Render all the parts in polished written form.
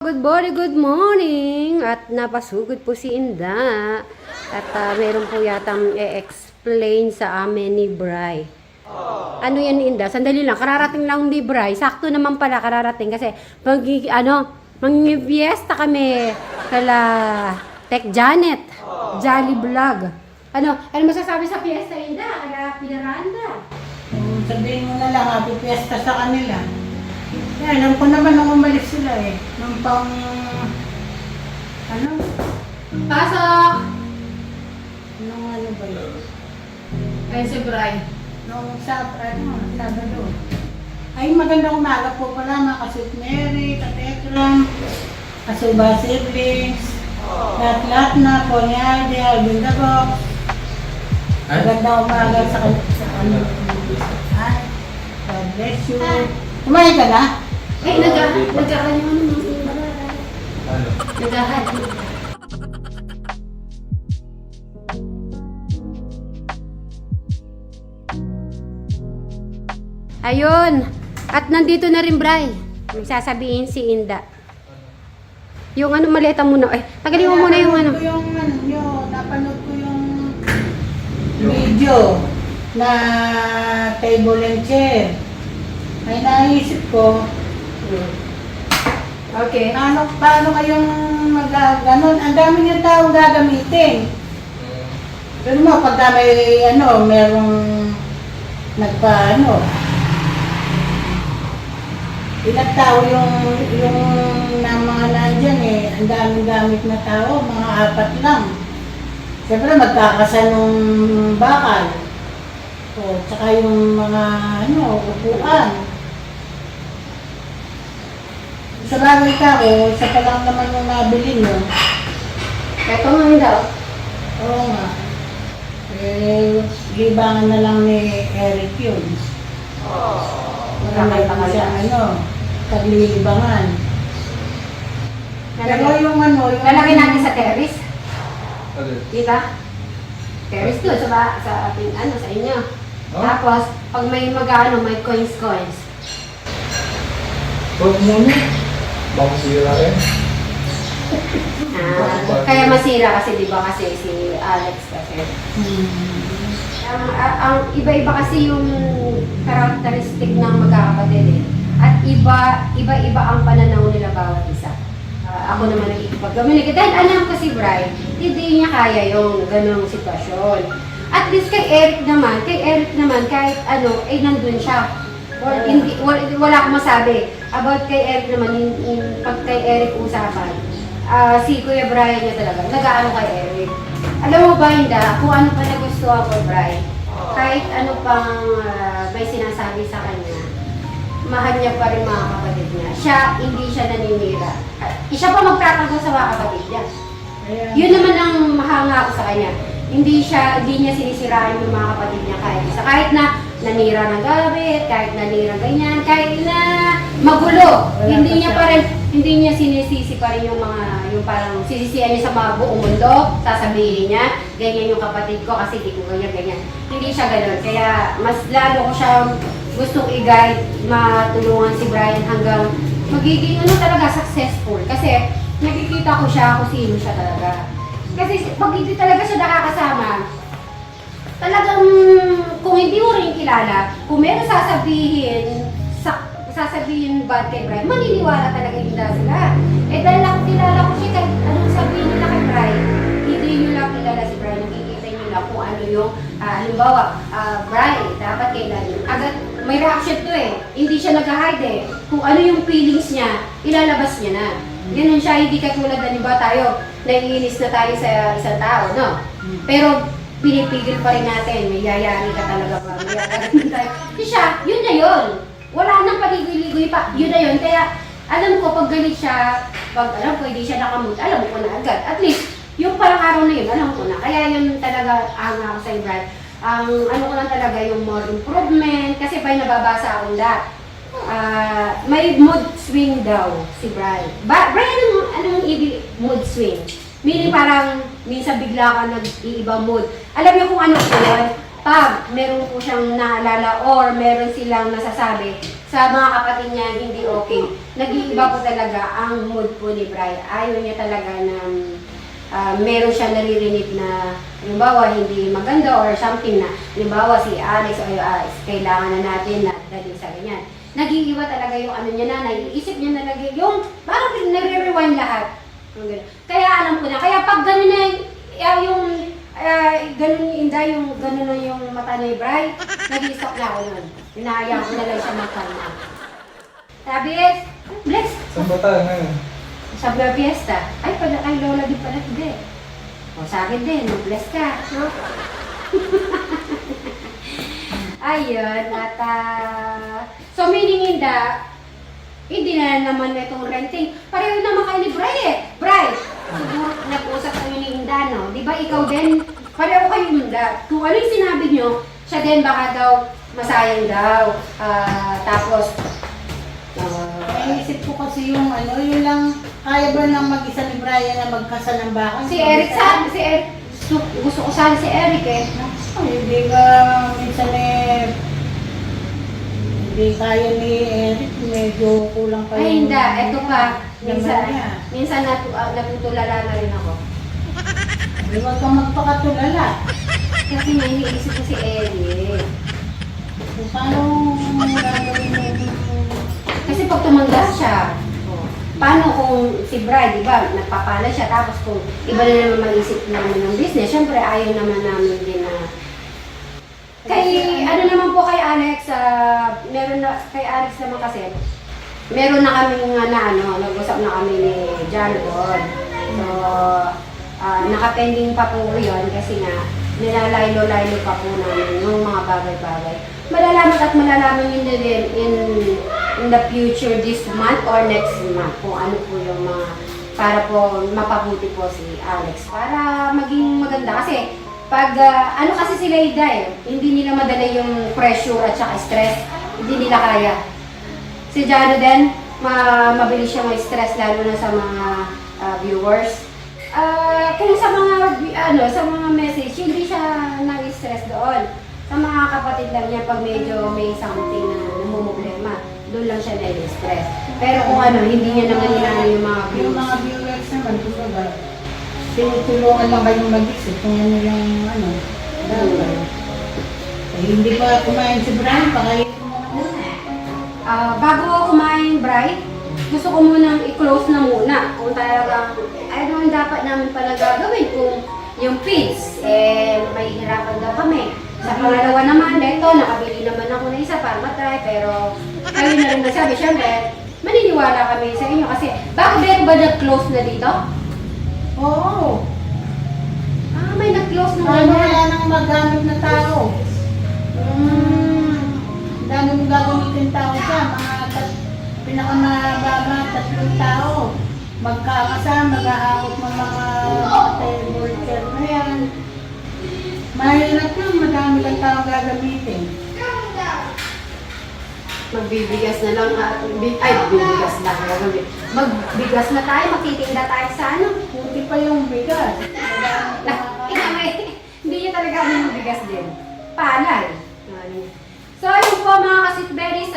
Good morning! At napasugod po si Inda. At meron po yatang i-explain sa amin ni Bri. Ano yan, Inda? Sandali lang, kararating lang ni Bri. Sakto naman pala kararating kasi mag-fiesta kami kala Tech Janet, Jolly Vlog. Ano masasabi sa fiesta, Inda? Kala Pinaranda. Sabihin mo na lang, happy fiesta sa kanila. Yan, alam ko naman nung umalis sila eh. Nung pang... Pasok! Nung ano ba yun? Ayun si Bri. Nung Sabado. Ay, magandang umaga po pala mga Kasut Mary, Katekram, Kasuba Siblings, lahat-lahat na, Ponyade, Alvin Dabok. Magandang umaga sa kanila. Ay, God bless you. Kumain ka na? Ay, nagkakan yung nagkahan. Ayun. At nandito na rin, Bri. May sasabihin si Inda. Yung maleta muna. Ay, tagalin mo muna yung Napanood ko yung video na table and chair. Ay naisip ko, okay. paano kayong mag-ganon? Ang dami niyang taong gagamitin. Pero mo, pagka may merong ilang tao yung na mga nandyan eh, ang daming gamit na tao, mga 4 lang. Siyempre magkakasanong bakal. O, tsaka yung mga upuan. Sa bagay ka ko, isa pa lang naman yung nabili nyo. Ito nga daw. Oo nga. Eh, libangan na lang ni Eric yun. Wala na siya, taglilibangan. Pero yung lalaki natin sa terrace. Diba? Terrace doon sa ating sa inyo. Oh? Tapos, pag may may coins. Huwag muna. Baka sira rin. Kaya masira kasi, di ba, kasi si Alex kasi. Ang iba-iba kasi yung characteristic ng magkakapatid eh. At iba-iba ang pananaw nila bawat isa. Ako naman nakikipag-communicate. Dahil alam ko si Bri, hindi niya kaya yung ganong sitwasyon. At least kay Eric naman, kahit nandun siya. Wala akong masabi. About kay Eric naman, pag kay Eric usapan, si Kuya Brian niya talaga, nag-aano kay Eric. Alam mo ba, Hinda, kung ano pa nagustuhan ko, Brian, kahit ano pang may sinasabi sa kanya, mahal niya pa rin mga kapatid niya. Hindi siya naninira. Siya pa magtatanggol sa mga kapatid niya. Yun naman ang mahanga ko sa kanya. Hindi niya sinisiraan yung mga kapatid niya kahit na nanira ng gamit, kahit nanira ganyan, kahit na magulo. Hindi niya sinisisi pa rin yung parang sisisihan niya sa mga buong mundo, sasabihin niya, ganyan yung kapatid ko kasi di ko ganyan. Hindi siya gano'n. Kaya mas lalo ko siya gustong i-guide, matulungan si Brian hanggang magiging talaga successful. Kasi nakikita ko siya kung sino siya talaga. Kasi pag hindi talaga siya nakakasama, talagang kung hindi mo rin kilala, kung meron sasabihin bad kay Brian, maniniwala talaga hindi sila. Eh dahil kilala ko siya, kahit anong sabihin nila kay Brian, hindi nyo lang kilala si Brian, nakikita nyo lang kung ano yung, halimbawa, Brian, dapat kailan agad, may reaction to eh. Hindi siya nag-hide eh. Kung ano yung feelings niya, ilalabas niya na. Ganun siya, hindi katulad na ba tayo, naiinis na tayo sa isang tao, no? Pero pinipigil pa rin natin, may yayari ka talaga ba? May yayari tayo. Siya, yun na yun. Wala nang paligoy-ligoy pa, yun na yun. Kaya alam ko, pag galit siya, pag alam ko, hindi siya nakamute, alam ko na agad. At least, yung parang araw na yun, alam ko na. Kaya yun talaga ang ako sa Brad. Ang ko lang talaga yung more improvement, kasi pa'y nababasa akong lahat. May mood swing daw si Brian. Brian, anong ibig mood swing? Meaning parang minsan bigla ka nag-iiba mood. Alam niyo kung ano po yun? pag meron po siyang naalala or meron silang nasasabi sa mga kapatid niya hindi okay, nag-iiba po talaga ang mood po ni Bri. Ayaw niya talaga na meron siya naririnig na halimbawa hindi maganda or something na halimbawa si Alex o kailangan na natin na dali sa ganyan. Nag-iiba talaga yung ano niya na naiisip niya na lagi yung parang nagre-rewind lahat. Kaya alam ko na, kaya pag gano'n na yung gano'n yung Inday, yung gano'n na yung mata ni Bri, nag-i-stop na ako nun. Inaayang ko na lang siya magkalma. Sabi, bless! Saan ba tayo ngayon? Sa Bla Fiesta. Ay, kay Lola din pala, hindi. O, sa akin din, bless ka. No? Ayun, at so meaning hindi na naman itong renting. Pareho naman kayo ni Bri eh. Bri, siguro nag-usap kayo ni Inda, no? Di ba ikaw din? Pareho kayo Inda. Kung ano yung sinabi nyo, siya din baka daw masayang daw. Tapos, Naisip ko kasi yung ano, yun lang, kaya ba nang mag-isa ni Brian na magkasal ng bahay? si Eric gusto ko sana si Eric eh. Ay, hindi ka minsan hindi kaya ni Eric, medyo kulang pa Ay, hindi. Ito pa. Minsan, Minsan natutulala na rin ako. huwag kang magpakatulala. Kasi may iniisip ko si Eric. Kung paano gagawin mo Kasi pag tumanda siya, paano kung si Bri, di ba, nagpapala siya, tapos kung iba na naman mag-isip namin ng business, syempre ayaw naman namin din na... ano naman po kay Alex, meron na, kay Alex naman kasi, meron na kami nag-usap na kami ni John Paul. So, nakapending pa po yun kasi nga, nilalaylo-laylo pa po namin yung mga bagay-bagay. Malalaman at malalaman yun din in the future this month or next month kung ano po yung mga para po mapabuti po si Alex para maging maganda kasi pag ano kasi sila Ida hindi nila madala yung pressure at saka stress, hindi nila kaya. Si Jano din, mabilis siya ma-stress lalo na sa mga viewers. Kung sa mga message, hindi siya na-stress doon. Sa mga kapatid lang niya, pag medyo may something na namumblema, doon lang siya na-stress. Pero kung hindi niya naman inaano yung mga views. Yung mga viewers naman, kumbaga, tinutulungan lang kayong mag-isip kung ano yung dapat. Hindi pa kumain si Brian, pakainin mo na muna. Bago ako kumain, Bri, gusto ko munang i-close na muna. Kung talagang, ano ang dapat namin pala gagawin kung yung feeds, may hirapan daw kami. Sa pangalawa naman, ito, nakabili naman ako na isa para matry, pero kayo na rin nagsabi, syempre, maniniwala kami sa inyo kasi, bago ba nag-close na dito? Oo. May nag-close na Paano naman. wala nang magamit na tao? Ang dami mong gagamitin tao siya, pinakamababa, 3 tao. Magkakasama, mag-aakot ng mga table chair na yan. Mahirap yun, madami lang tao gagamitin. Magbibigas na lang, bibigas na gagawin. Magbigas na tayo, magtitinda tayo sa ano. Kunti pa yung bigas. Hindi niya talaga yung bigas din. Palay. So, ayun po mga kasitberries,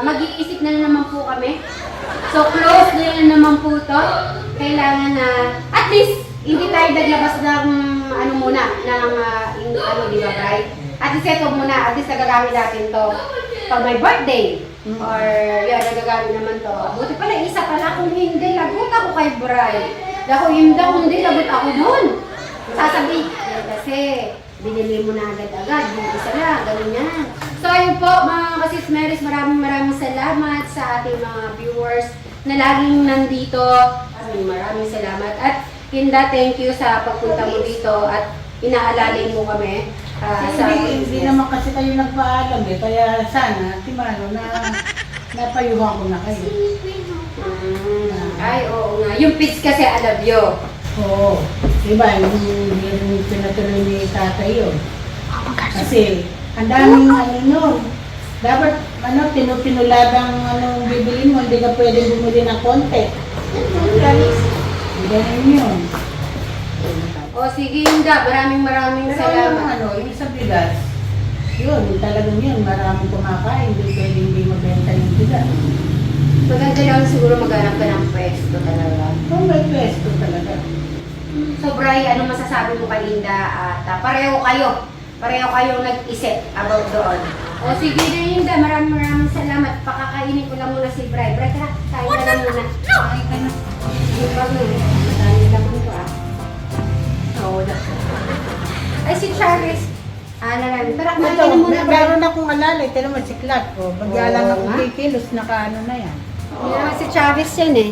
mag-iisip na naman po kami. So, close na naman po to. Kailangan na, at least, hindi tayo naglabas ng di ba, right? At least ito muna, at least nagagamit natin to pag may birthday. Or, nagagamit naman to. Buti pala, isa pala kung hindi, lagot ako kay Bri. Kung hindi, lagot ako dun. Sasabi, kasi, binili mo na agad-agad, yung isa lang, gano'n yan. So ayun po mga kasismeris, maraming salamat sa ating mga viewers na laging nandito. Maraming salamat. At Hinda, thank you sa pagpunta mo dito at inaalalay mo kami. Hindi naman kasi kayo nagpaalam kaya sana, Timano, na napayuhan ko na kayo. Ay, oo nga. Yung pitch kasi alam yo. Oo. Diba, yung pinatuloy ni tatay yun. Kasi, ang daming nun. Dapat, pinuladang bibili mo, hindi ka pwede bumili ng konti. Ganun yun. O sige, Hinda. Maraming Pero yung salamat. ano, yung sa bigas, yun, talagang yun, maraming kumakain, hindi pwede hindi mabenta yung bigas. Maganda lang siguro maghanap ka ng pwesto talaga. Kung may pwesto talaga. So, Bri, ano masasabi mo kay Linda? At pareho kayong nag-isip about doon. O sige na, Linda, maraming salamat. Pakakainin ko lang muna si Bri. Bri, tara, kain ka na muna. Kain ka na. Yung bag mo, madami naman ko Oo, ay, si Charles. Ano lang, tara, kumain ka na muna, Bri. Meron akong alalay, pero masiklat ko. Pagya lang ako nga. kikilos, nakaano na yan. Hindi naman si Chavez yan eh.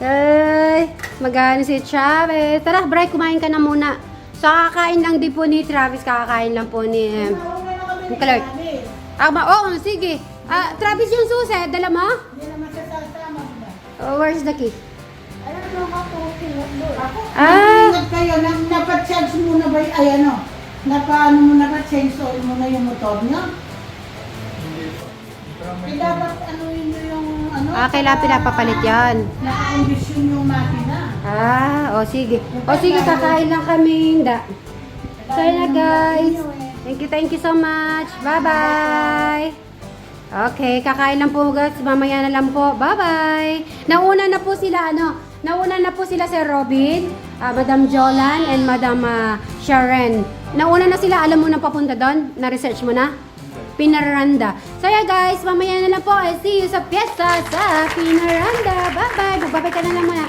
Ay, magano si Chavez. Tara, Bri, kumain ka na muna. So, kakain lang din po ni Travis. Kakain lang po ni... Yung Clark. Oo, sige. Travis yung susi. Dala mo? Hindi naman siya sasama, diba? Oh, where's the key? Alam mo ako, Ako, Ah. ingat kayo, napag-charge muna ba, ay ano, napaano mo na ba, change oil mo na yung motor niyo? Eh, dapat ano yun yung ano? Kailangan pinapapalit yan. Nakakondisyon yung makina. O sige. O sige, kakain lang kami. Sorry na, guys. Thank you so much. Bye-bye. Okay, kakain lang po, guys. Mamaya na lang po. Bye-bye. Nauna na po sila Sir Robin, Madam Jolan, and Madam Sharon. Nauna na sila. Alam mo na papunta doon? Na-research mo na? Pinaranda. So yeah guys, mamaya na lang po. See you sa piyesta sa Pinaranda. Bye-bye. Magbabay ka na lang muna.